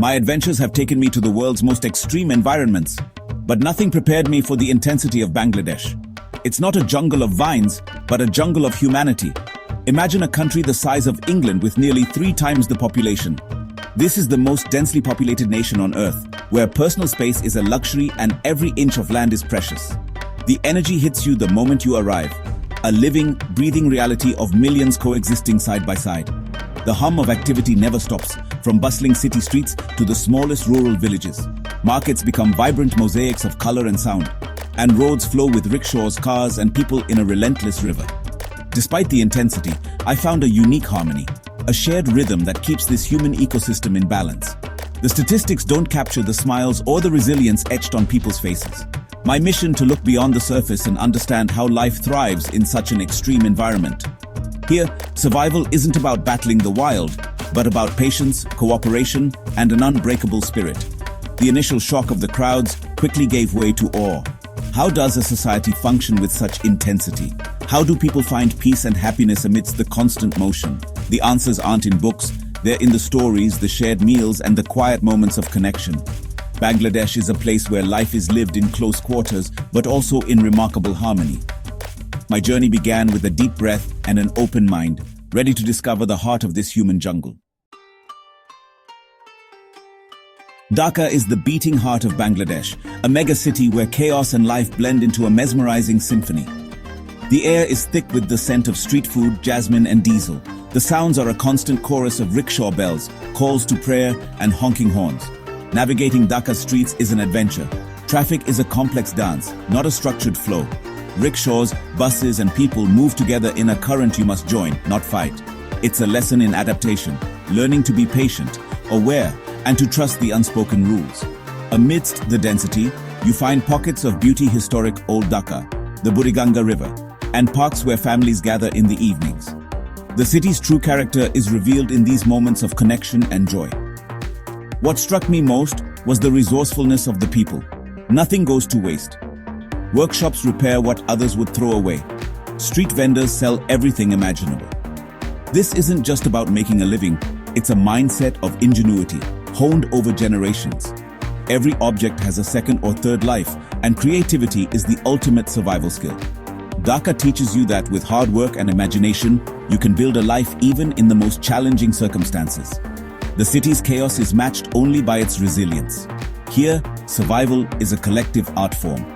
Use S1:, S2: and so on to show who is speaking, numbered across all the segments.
S1: My adventures have taken me to the world's most extreme environments, but nothing prepared me for the intensity of Bangladesh. It's not a jungle of vines, but a jungle of humanity. Imagine a country the size of England with nearly 3 times the population. This is the most densely populated nation on Earth, where personal space is a luxury and every inch of land is precious. The energy hits you the moment you arrive, a living, breathing reality of millions coexisting side by side. The hum of activity never stops, from bustling city streets to the smallest rural villages. Markets become vibrant mosaics of color and sound, and roads flow with rickshaws, cars, and people in a relentless river. Despite the intensity, I found a unique harmony, a shared rhythm that keeps this human ecosystem in balance. The statistics don't capture the smiles or the resilience etched on people's faces. My mission to look beyond the surface and understand how life thrives in such an extreme environment. Here, survival isn't about battling the wild, but about patience, cooperation, and an unbreakable spirit. The initial shock of the crowds quickly gave way to awe. How does a society function with such intensity? How do people find peace and happiness amidst the constant motion? The answers aren't in books, they're in the stories, the shared meals, and the quiet moments of connection. Bangladesh is a place where life is lived in close quarters, but also in remarkable harmony. My journey began with a deep breath and an open mind, ready to discover the heart of this human jungle. Dhaka is the beating heart of Bangladesh, a mega-city where chaos and life blend into a mesmerizing symphony. The air is thick with the scent of street food, jasmine, and diesel. The sounds are a constant chorus of rickshaw bells, calls to prayer, and honking horns. Navigating Dhaka's streets is an adventure. Traffic is a complex dance, not a structured flow. Rickshaws, buses, and people move together in a current you must join, not fight. It's a lesson in adaptation, learning to be patient, aware, and to trust the unspoken rules. Amidst the density, you find pockets of beauty, historic Old Dhaka, the Buriganga River, and parks where families gather in the evenings. The city's true character is revealed in these moments of connection and joy. What struck me most was the resourcefulness of the people. Nothing goes to waste. Workshops repair what others would throw away. Street vendors sell everything imaginable. This isn't just about making a living, it's a mindset of ingenuity, honed over generations. Every object has a second or third life, and creativity is the ultimate survival skill. Dhaka teaches you that with hard work and imagination, you can build a life even in the most challenging circumstances. The city's chaos is matched only by its resilience. Here, survival is a collective art form.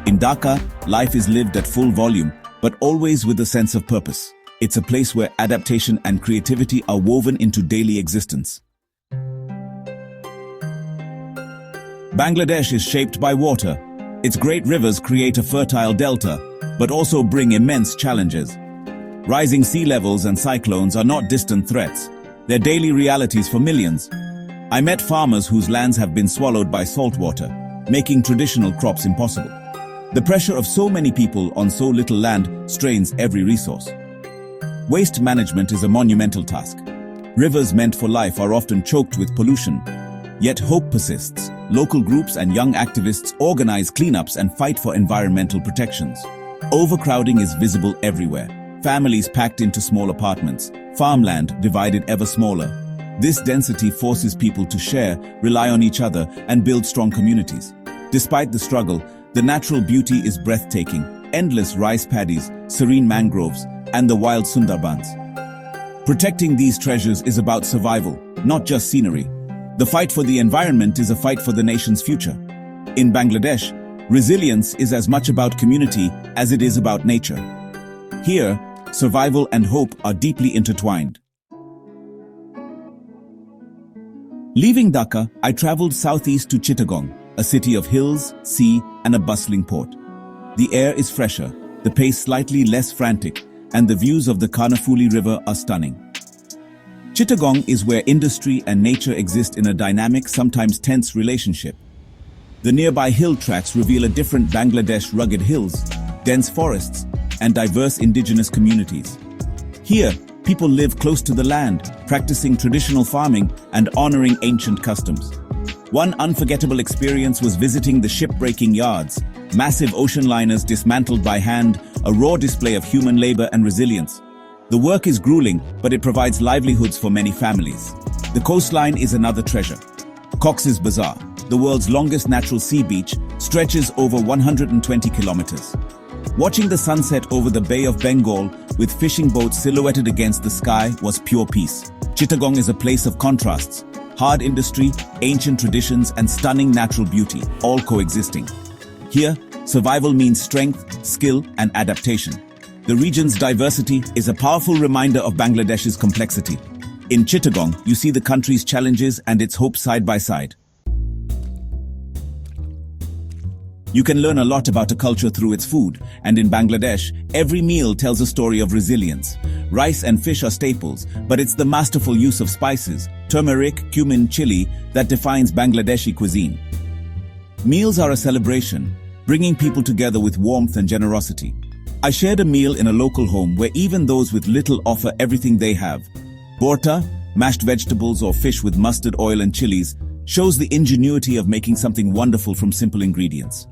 S1: In Dhaka, life is lived at full volume, but always with a sense of purpose. It's a place where adaptation and creativity are woven into daily existence. Bangladesh is shaped by water. Its great rivers create a fertile delta, but also bring immense challenges. Rising sea levels and cyclones are not distant threats. They're daily realities for millions. I met farmers whose lands have been swallowed by salt water, making traditional crops impossible. The pressure of so many people on so little land strains every resource. Waste management is a monumental task. Rivers meant for life are often choked with pollution. Yet hope persists. Local groups and young activists organize cleanups and fight for environmental protections. Overcrowding is visible everywhere. Families packed into small apartments, farmland divided ever smaller. This density forces people to share, rely on each other, and build strong communities. Despite the struggle, the natural beauty is breathtaking. Endless rice paddies, serene mangroves, and the wild Sundarbans. Protecting these treasures is about survival, not just scenery. The fight for the environment is a fight for the nation's future. In Bangladesh, resilience is as much about community as it is about nature. Here, survival and hope are deeply intertwined. Leaving Dhaka, I traveled southeast to Chittagong, a city of hills, sea, and a bustling port. The air is fresher, the pace slightly less frantic, and the views of the Karnafuli River are stunning. Chittagong is where industry and nature exist in a dynamic, sometimes tense relationship. The nearby hill tracks reveal a different Bangladesh: rugged hills, dense forests, and diverse indigenous communities. Here, people live close to the land, practicing traditional farming and honoring ancient customs. One unforgettable experience was visiting the ship-breaking yards, massive ocean liners dismantled by hand, a raw display of human labor and resilience. The work is grueling, but it provides livelihoods for many families. The coastline is another treasure. Cox's Bazar, the world's longest natural sea beach, stretches over 120 kilometers. Watching the sunset over the Bay of Bengal with fishing boats silhouetted against the sky was pure peace. Chittagong is a place of contrasts, hard industry, ancient traditions, and stunning natural beauty, all coexisting. Here, survival means strength, skill, and adaptation. The region's diversity is a powerful reminder of Bangladesh's complexity. In Chittagong, you see the country's challenges and its hope side by side. You can learn a lot about a culture through its food, and in Bangladesh, every meal tells a story of resilience. Rice and fish are staples, but it's the masterful use of spices, turmeric, cumin, chili, that defines Bangladeshi cuisine. Meals are a celebration, bringing people together with warmth and generosity. I shared a meal in a local home where even those with little offer everything they have. Borta, mashed vegetables or fish with mustard oil and chilies, shows the ingenuity of making something wonderful from simple ingredients.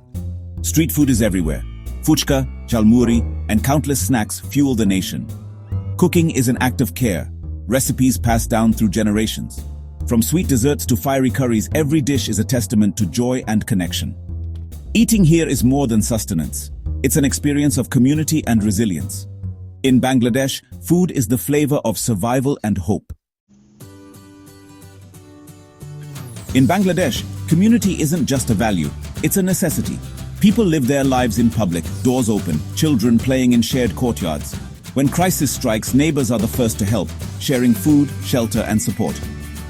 S1: Street food is everywhere. Fuchka, chalmuri, and countless snacks fuel the nation. Cooking is an act of care, recipes passed down through generations. From sweet desserts to fiery curries, every dish is a testament to joy and connection. Eating here is more than sustenance. It's an experience of community and resilience. In Bangladesh, food is the flavor of survival and hope. In Bangladesh, community isn't just a value, it's a necessity. People live their lives in public, doors open, children playing in shared courtyards. When crisis strikes, neighbors are the first to help, sharing food, shelter, and support.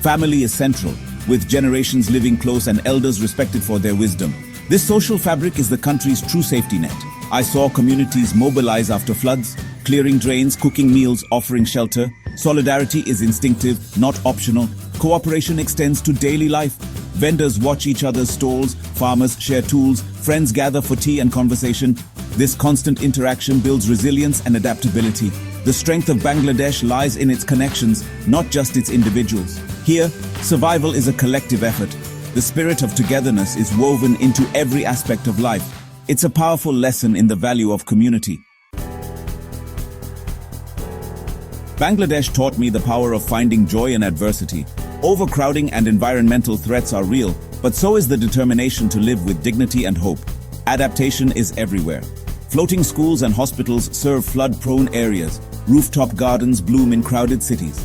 S1: Family is central, with generations living close and elders respected for their wisdom. This social fabric is the country's true safety net. I saw communities mobilize after floods, clearing drains, cooking meals, offering shelter. Solidarity is instinctive, not optional. Cooperation extends to daily life. Vendors watch each other's stalls, farmers share tools, friends gather for tea and conversation. This constant interaction builds resilience and adaptability. The strength of Bangladesh lies in its connections, not just its individuals. Here, survival is a collective effort. The spirit of togetherness is woven into every aspect of life. It's a powerful lesson in the value of community. Bangladesh taught me the power of finding joy in adversity. Overcrowding and environmental threats are real, but so is the determination to live with dignity and hope. Adaptation is everywhere. Floating schools and hospitals serve flood-prone areas. Rooftop gardens bloom in crowded cities.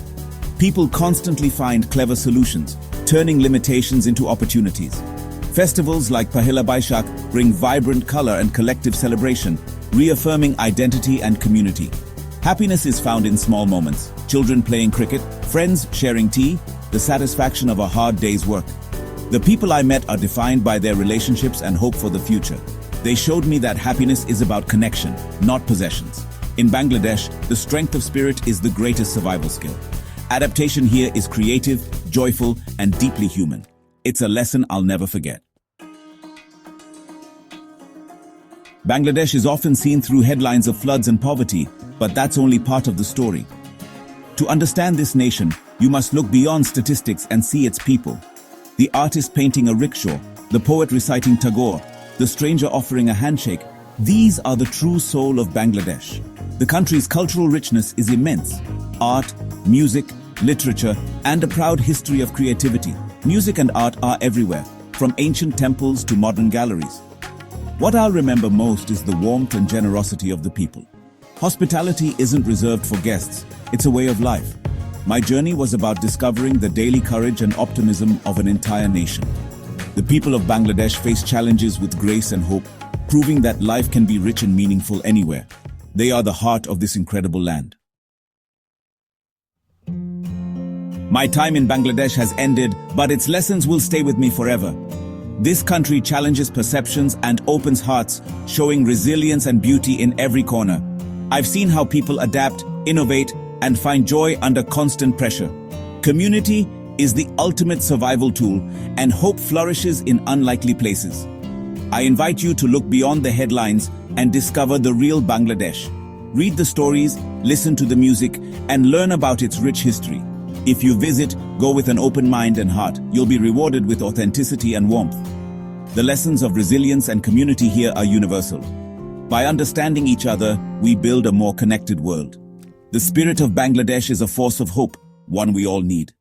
S1: People constantly find clever solutions, turning limitations into opportunities. Festivals like Pahela Baishak bring vibrant color and collective celebration, reaffirming identity and community. Happiness is found in small moments. Children playing cricket, friends sharing tea, the satisfaction of a hard day's work. The people I met are defined by their relationships and hope for the future. They showed me that happiness is about connection, not possessions. In Bangladesh, the strength of spirit is the greatest survival skill. Adaptation here is creative, joyful, and deeply human. It's a lesson I'll never forget. Bangladesh is often seen through headlines of floods and poverty, but that's only part of the story. To understand this nation, you must look beyond statistics and see its people. The artist painting a rickshaw, the poet reciting Tagore, the stranger offering a handshake, these are the true soul of Bangladesh. The country's cultural richness is immense. Art, music, literature, and a proud history of creativity. Music and art are everywhere, from ancient temples to modern galleries. What I'll remember most is the warmth and generosity of the people. Hospitality isn't reserved for guests, it's a way of life. My journey was about discovering the daily courage and optimism of an entire nation. The people of Bangladesh face challenges with grace and hope, proving that life can be rich and meaningful anywhere. They are the heart of this incredible land. My time in Bangladesh has ended, but its lessons will stay with me forever. This country challenges perceptions and opens hearts, showing resilience and beauty in every corner. I've seen how people adapt, innovate, and find joy under constant pressure. Community is the ultimate survival tool, and hope flourishes in unlikely places. I invite you to look beyond the headlines and discover the real Bangladesh. Read the stories, listen to the music, and learn about its rich history. If you visit, go with an open mind and heart. You'll be rewarded with authenticity and warmth. The lessons of resilience and community here are universal. By understanding each other, we build a more connected world. The spirit of Bangladesh is a force of hope, one we all need.